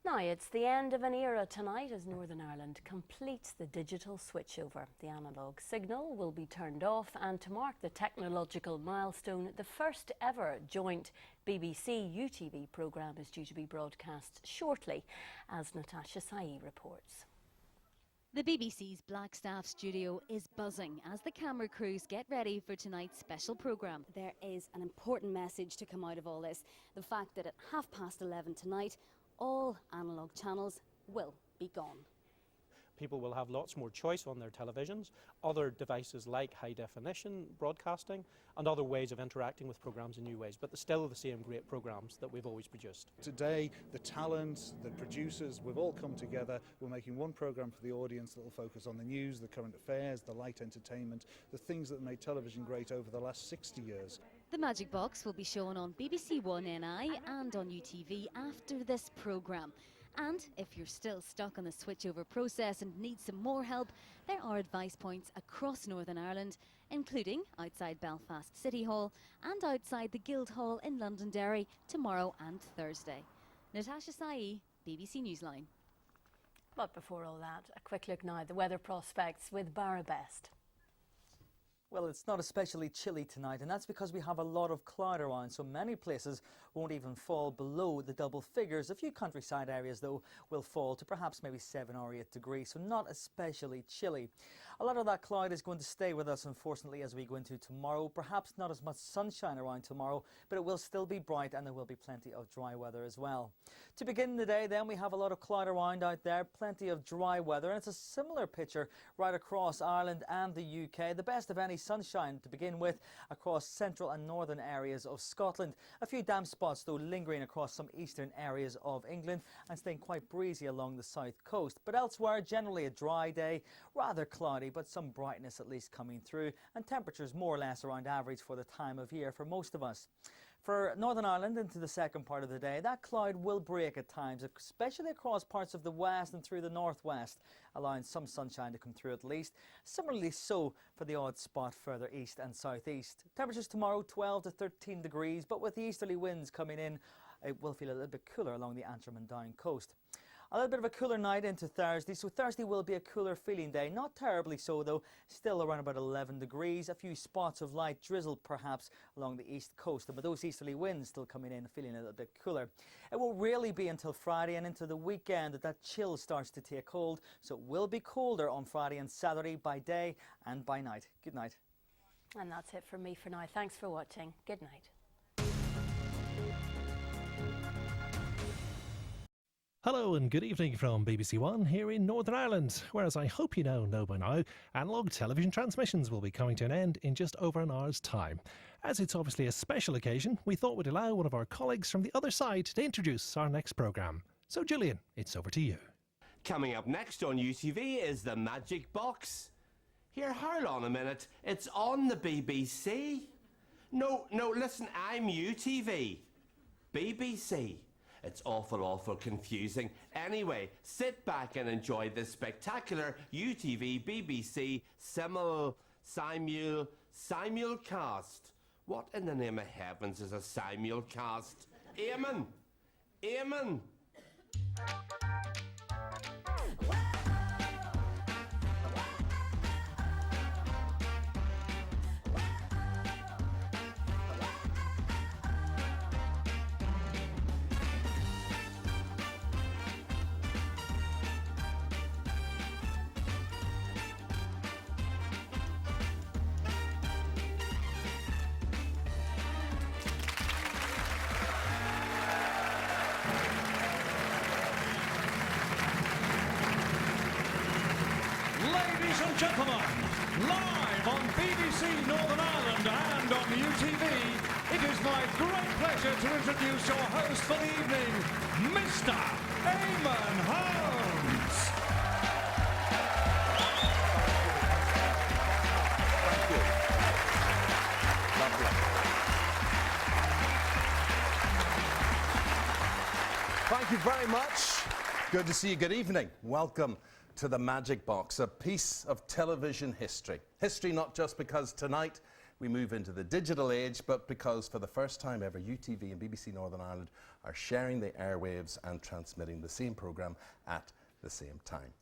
Now, it's the end of an era tonight as Northern Ireland completes the digital switchover. The analogue signal will be turned off, and to mark the technological milestone, the first ever joint BBC UTV programme is due to be broadcast shortly, as Natasha Sai reports. The BBC's Blackstaff studio is buzzing as the camera crews get ready for tonight's special programme. There is an important message to come out of all this. The fact that at 11:30 tonight, all analogue channels will be gone. People will have lots more choice on their televisions, other devices like high definition broadcasting and other ways of interacting with programmes in new ways, but they're still the same great programmes that we've always produced. Today, the talent, the producers, we've all come together. We're making one programme for the audience that will focus on the news, the current affairs, the light entertainment, the things that made television great over the last 60 years. The Magic Box will be shown on BBC1 NI and on UTV after this programme. And if you're still stuck on the switchover process and need some more help, there are advice points across Northern Ireland, including outside Belfast City Hall and outside the Guildhall in Londonderry tomorrow and Thursday. Natasha Sai, BBC Newsline. But before all that, a quick look now at the weather prospects with Barra Best. Well, it's not especially chilly tonight, and that's because we have a lot of cloud around, so many places won't even fall below the double figures. A few countryside areas, though, will fall to perhaps maybe 7 or 8 degrees, so not especially chilly. A lot of that cloud is going to stay with us, unfortunately, as we go into tomorrow. Perhaps not as much sunshine around tomorrow, but it will still be bright, and there will be plenty of dry weather as well. To begin the day, then, we have a lot of cloud around out there, plenty of dry weather, and it's a similar picture right across Ireland and the UK. The best of any sunshine to begin with across central and northern areas of Scotland. A few damp spots, though, lingering across some eastern areas of England and staying quite breezy along the south coast. But elsewhere, generally a dry day, rather cloudy, but some brightness at least coming through, and temperatures more or less around average for the time of year for most of us. For Northern Ireland into the second part of the day, that cloud will break at times, especially across parts of the west and through the northwest, allowing some sunshine to come through at least. Similarly so for the odd spot further east and southeast. Temperatures tomorrow 12 to 13 degrees, but with the easterly winds coming in, it will feel a little bit cooler along the Antrim and Down coast. A little bit of a cooler night into Thursday, so Thursday will be a cooler feeling day. Not terribly so though, still around about 11 degrees. A few spots of light drizzle perhaps along the east coast, but those easterly winds still coming in, feeling a little bit cooler. It won't really be until Friday and into the weekend that chill starts to take hold, so it will be colder on Friday and Saturday by day and by night. Good night. And that's it from me for now. Thanks for watching. Good night. Hello and good evening from BBC One here in Northern Ireland, where, as I hope you know by now, analogue television transmissions will be coming to an end in just over an hour's time. As it's obviously a special occasion, we thought we'd allow one of our colleagues from the other side to introduce our next programme. So Julian, it's over to you. Coming up next on UTV is the Magic Box. Here, hold on a minute, it's on the BBC. No, listen, I'm UTV. BBC. It's awful confusing. Anyway, sit back and enjoy this spectacular UTV BBC simulcast. What in the name of heavens is a simulcast? Amen. Ladies and gentlemen, live on BBC Northern Ireland and on UTV, it is my great pleasure to introduce your host for the evening, Mr. Eamon Holmes. Thank you. Lovely. Thank you very much. Good to see you. Good evening. Welcome to the Magic Box, a piece of television history. History not just because tonight we move into the digital age, but because for the first time ever, UTV and BBC Northern Ireland are sharing the airwaves and transmitting the same programme at the same time.